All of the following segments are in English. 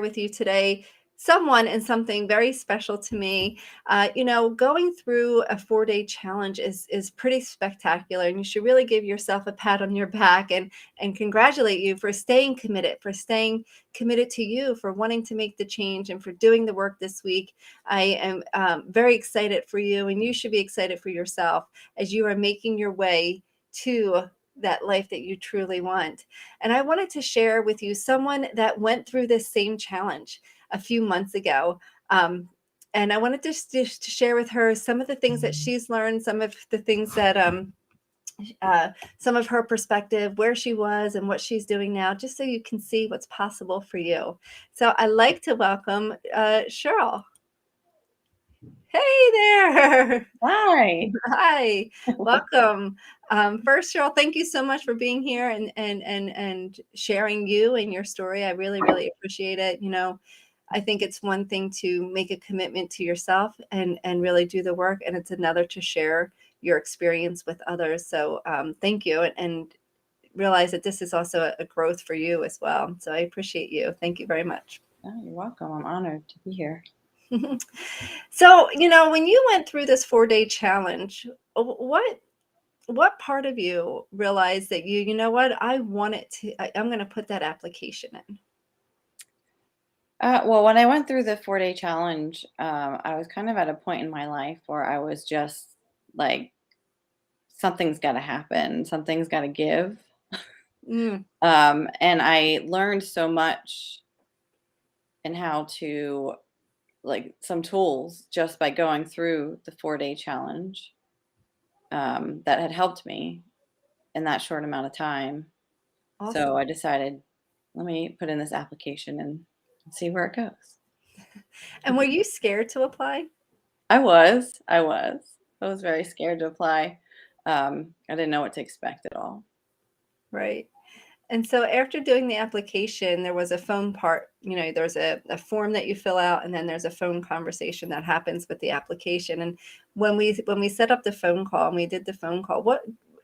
with you today someone and something very special to me. Going through a 4-day challenge is pretty spectacular, and you should really give yourself a pat on your back and congratulate you for staying committed to you, for wanting to make the change, and for doing the work this week. I am very excited for you, and you should be excited for yourself as you are making your way to that life that you truly want. And I wanted to share with you someone that went through this same challenge a few months ago. Um, and I wanted to share with her some of the things that she's learned, some of the things that, some of her perspective, where she was and what she's doing now, just so you can see what's possible for you. So I'd like to welcome Cheryl. Hey there. Hi. Hi, welcome. First, Cheryl, thank you so much for being here and sharing you and your story. I really, really appreciate it. I think it's one thing to make a commitment to yourself and really do the work, and it's another to share your experience with others. So thank you, and realize that this is also a growth for you as well. So I appreciate you. Thank you very much. Oh, you're welcome. I'm honored to be here. So, when you went through this 4-day challenge, what part of you realized that you know what, I want it to, I'm going to put that application in? Well, when I went through the 4-day challenge, I was kind of at a point in my life where I was just like, something's got to happen, something's got to give. Mm, And I learned so much in how to, like, some tools just by going through the 4-day challenge that had helped me in that short amount of time. So awesome. I decided, let me put in this application and see where it goes. And were you scared to apply? I was very scared to apply. I didn't know what to expect at all. Right. And so after doing the application, there was a phone part, there's a form that you fill out, and then there's a phone conversation that happens with the application. And when we set up the phone call and we did the phone call,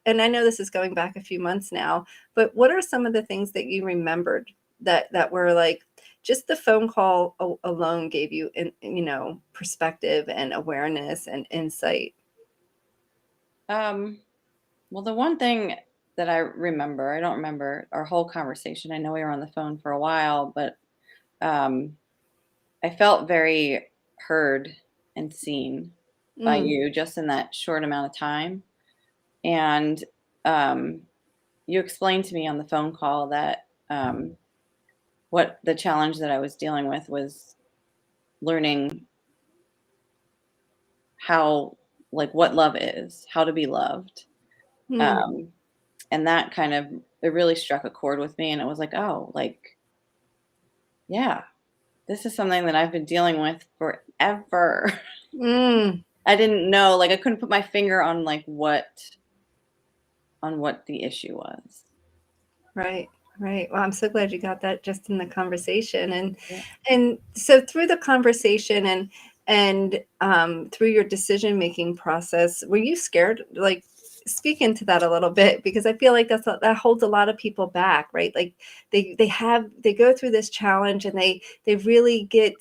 and I know this is going back a few months now, but what are some of the things that you remembered that were like just the phone call alone gave you perspective and awareness and insight? Um, well, the one thing that I remember, I don't remember our whole conversation. I know we were on the phone for a while, but um, I felt very heard and seen by Mm, you just in that short amount of time. And um, you explained to me on the phone call that what the challenge that I was dealing with was learning how, like, what love is, how to be loved. mm, Um, and that kind of, it really struck a chord with me. And it was like, oh, like, yeah, this is something that I've been dealing with forever. mm. I didn't know, like, I couldn't put my finger on like what the issue was. Right, right. Well, I'm so glad you got that just in the conversation. And Yeah. and so through the conversation and through your decision making process, were you scared? Like, speak into that a little bit, because I feel like that holds a lot of people back, right? Like they go through this challenge and they really get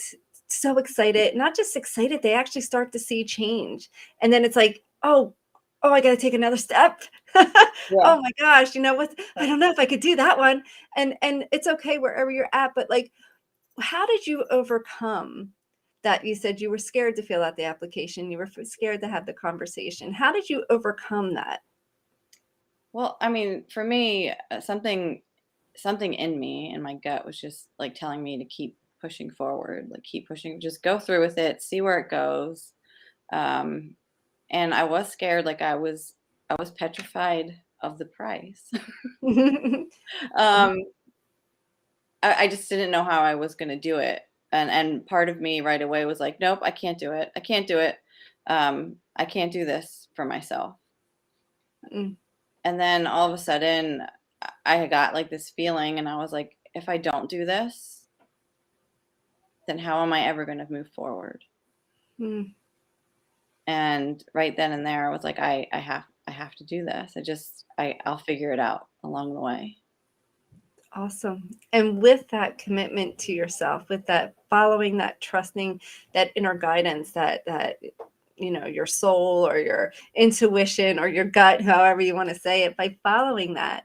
so excited, not just excited, they actually start to see change. And then it's like, oh, I got to take another step. Yeah. Oh my gosh, you know what? I don't know if I could do that one. And it's okay wherever you're at, but like, how did you overcome that? You said you were scared to fill out the application, you were scared to have the conversation. How did you overcome that? Well, I mean, for me, something in me, in my gut, was just like telling me to keep pushing forward, like keep pushing, just go through with it, see where it goes. Um, and I was scared, like I was petrified of the price. um, I just didn't know how I was going to do it, and part of me right away was like, nope, I can't do it. I can't do it. I can't do this for myself. Mm, And then all of a sudden, I got like this feeling, and I was like, if I don't do this, then how am I ever going to move forward? mm. And right then and there, I was like, I have to do this. I'll figure it out along the way. Awesome. And with that commitment to yourself, with that following, that trusting, that inner guidance, that your soul or your intuition or your gut, however you want to say it, by following that,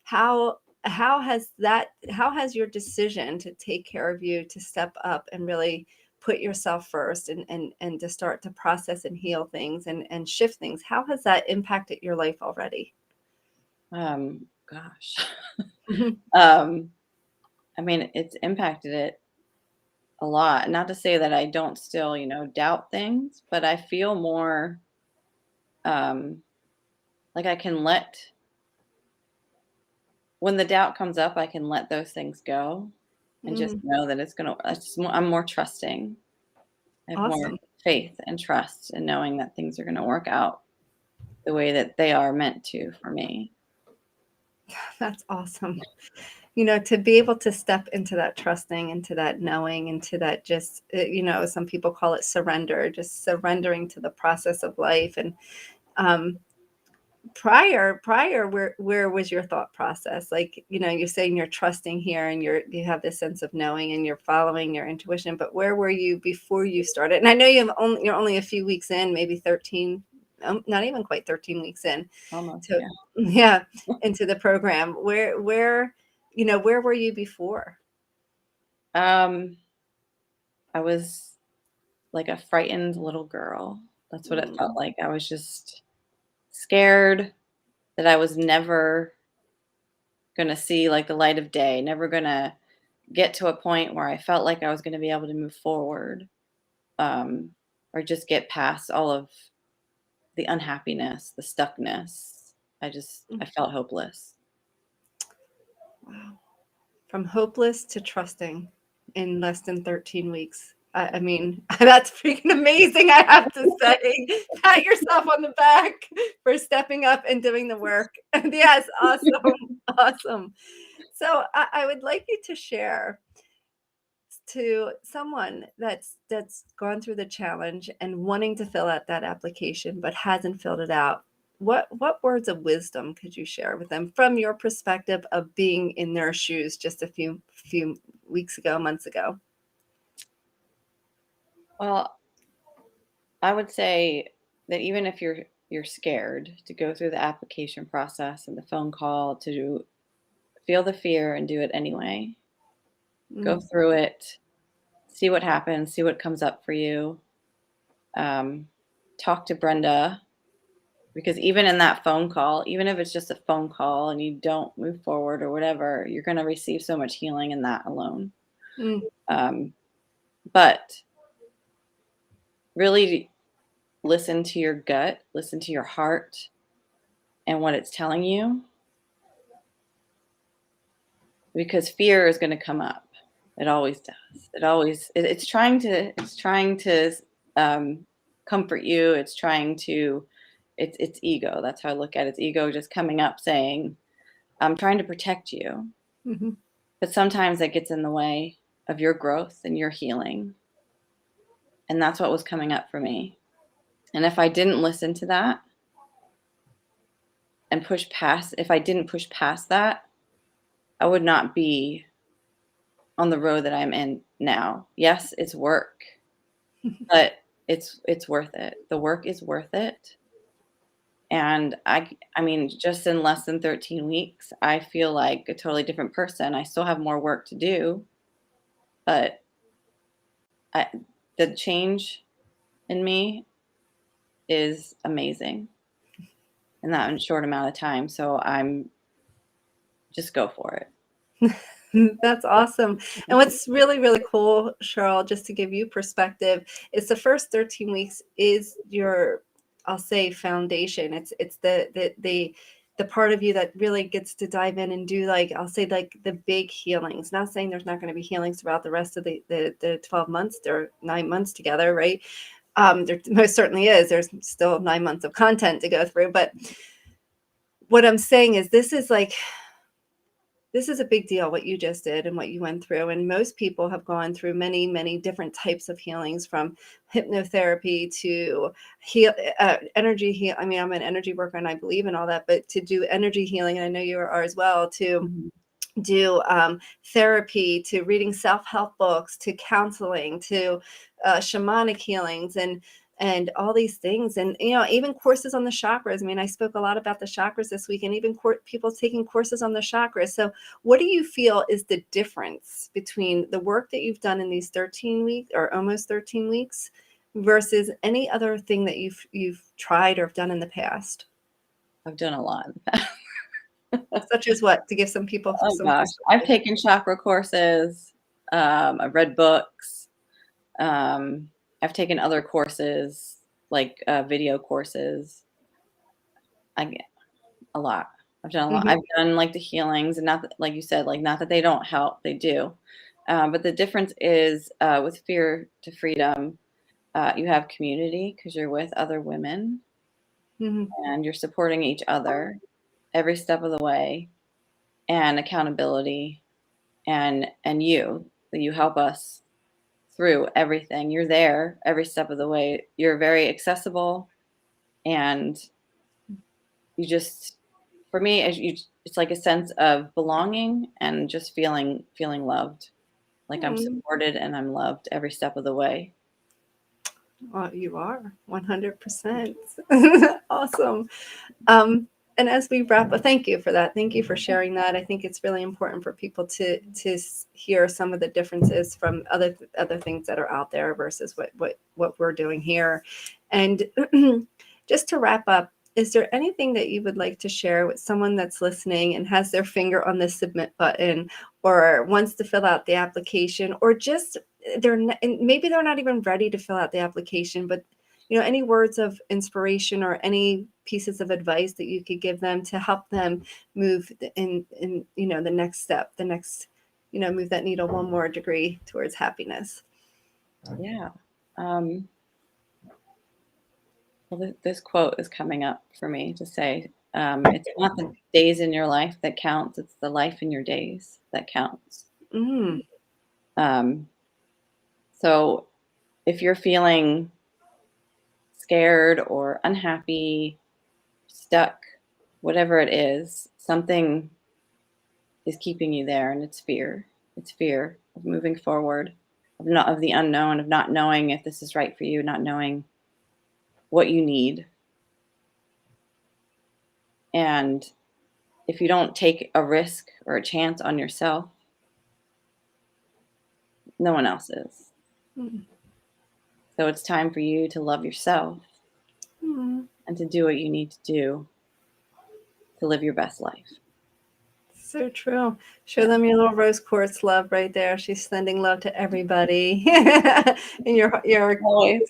how how has your decision to take care of you, to step up and really put yourself first, and to start to process and heal things and shift things, how has that impacted your life already? Gosh. Mhm. um, I mean, it's impacted it a lot. Not to say that I don't still, doubt things, but I feel more um, like I can let, when the doubt comes up, I can let those things go and just Mm, know that it's gonna. I'm more trusting. I have more awesome. faith and trust in knowing that things are gonna work out the way that they are meant to for me. That's awesome. To be able to step into that trusting, into that knowing, into that just, some people call it surrender, just surrendering to the process of life. And um, prior, where was your thought process? Like, you're saying you're trusting here, and you have this sense of knowing, and you're following your intuition. But where were you before you started? And I know you're only a few weeks in, maybe 13, not even quite 13 weeks in. Almost, So yeah. yeah, into the program. Where were you before? Um, I was like a frightened little girl. That's what it felt Mm, like. I was just scared that I was never gonna see like the light of day, never gonna get to a point where I felt like I was gonna be able to move forward, um, or just get past all of the unhappiness, the stuckness. I mm, felt hopeless. wow. From hopeless to trusting in less than 13 weeks. I mean, that's freaking amazing, I have to say. Pat yourself on the back for stepping up and doing the work. Yes, awesome, awesome. So I would like you to share to someone that's gone through the challenge and wanting to fill out that application but hasn't filled it out. What words of wisdom could you share with them from your perspective of being in their shoes just a few weeks ago, months ago? Well, I would say that even if you're scared to go through the application process and the phone call, to feel the fear and do it anyway. Go Mm, through it, see what happens, see what comes up for you. Um, Talk to Brenda, because even in that phone call, even if it's just a phone call and you don't move forward or whatever, you're going to receive so much healing in that alone. mm, Um, but really listen to your gut, listen to your heart and what it's telling you, because fear is going to come up. It always does. It's trying to um, comfort you. It's trying to it's ego. That's how I look at it. It's ego just coming up saying, "I'm trying to protect you." mhm, But sometimes that gets in the way of your growth and your healing. And that's what was coming up for me. And if I didn't listen to that and if I didn't push past that, I would not be on the road that I'm in now. Yes, it's work, but it's worth it. The work is worth it. And I mean, just in less than 13 weeks, I feel like a totally different person. I still have more work to do, but I, the change in me is amazing in that short amount of time. So I'm just go for it. That's awesome. And what's really, really cool, Cheryl, just to give you perspective, is the first 13 weeks is your, I'll say, foundation. It's the part of you that really gets to dive in and do, like, I'll say, like, the big healings. Not saying there's not going to be healings throughout the rest of the 12 months or 9 months together, right? There most certainly is. There's still 9 months of content to go through. But what I'm saying is this is a big deal, what you just did and what you went through. And most people have gone through many, many different types of healings, from hypnotherapy to energy heal. I mean, I'm an energy worker and I believe in all that, but to do energy healing, and I know you are as well, to Mhm. do therapy, to reading self-help books, to counseling, to shamanic healings, and all these things, and even courses on the chakras. I mean, I spoke a lot about the chakras this week, and even people taking courses on the chakras. So what do you feel is the difference between the work that you've done in these 13 weeks, or almost 13 weeks, versus any other thing that you've tried or have done in the past? I've done a lot in the past. Such as what, to give some people Oh some gosh, I've perspective? taken chakra courses. I've read books. Um, I've taken other courses, like video courses. I get a lot. I've done a lot. Hmm. I've done like the healings, and not that, like you said, like not that they don't help, they do. But the difference is with Fear to Freedom, you have community because you're with other women Hmm. and you're supporting each other every step of the way, and accountability, and you help us through everything. You're there every step of the way. You're very accessible, and you just, for me, as you, it's like a sense of belonging and just feeling loved. Like I'm supported and I'm loved every step of the way. Well, you are 100%. Awesome. And as we wrap up, thank you for that. Thank you for sharing that. I think it's really important for people to hear some of the differences from other things that are out there versus what we're doing here. And just to wrap up, is there anything that you would like to share with someone that's listening and has their finger on the submit button, or wants to fill out the application, or just and maybe they're not even ready to fill out the application, but any words of inspiration or any pieces of advice that you could give them to help them move in the next step, the next, move that needle one more degree towards happiness? Yeah. Um, well, this quote is coming up for me to say, it's not the days in your life that counts, it's the life in your days that counts. Mm, Um, so if you're feeling scared or unhappy, stuck, whatever it is, something is keeping you there, and it's fear. It's fear of moving forward, of the unknown, of not knowing if this is right for you, not knowing what you need. And if you don't take a risk or a chance on yourself, no one else is. mm, So it's time for you to love yourself mm. and to do what you need to do to live your best life. So true. Show Yeah. them your little rose quartz love right there. She's sending love to everybody. And Always.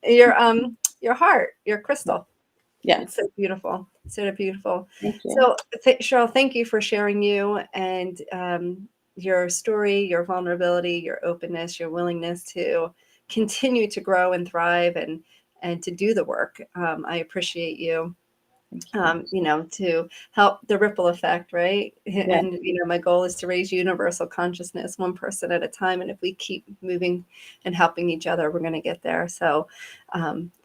your heart, your Yeah. crystal. It's Yes. so beautiful. So beautiful. Thank you. So, Cheryl, thank you for sharing you and your story, your vulnerability, your openness, your willingness to continue to grow and thrive and to do the work. I appreciate you. Thank you. To help the ripple effect, right? Yeah. And my goal is to raise universal consciousness one person at a time. And if we keep moving and helping each other, we're going to get there. So,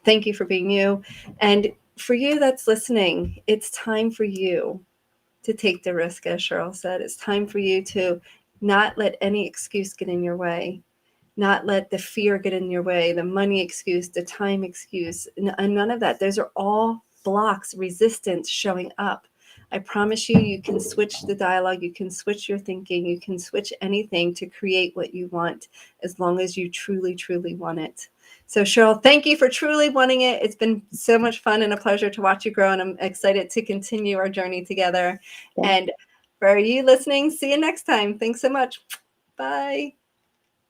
thank you for being you. And for you that's listening, it's time for you to take the risk, as Cheryl said. It's time for you to not let any excuse get in your way, not let the fear get in your way, the money excuse, the time excuse, and none of that. Those are all blocks, resistance showing up. I promise you, you can switch the dialogue, you can switch your thinking, you can switch anything to create what you want as long as you truly, truly want it. So, Cheryl, thank you for truly wanting it. It's been so much fun and a pleasure to watch you grow, and I'm excited to continue our journey together. Thank And for you listening, see you next time. Thanks so much. Bye.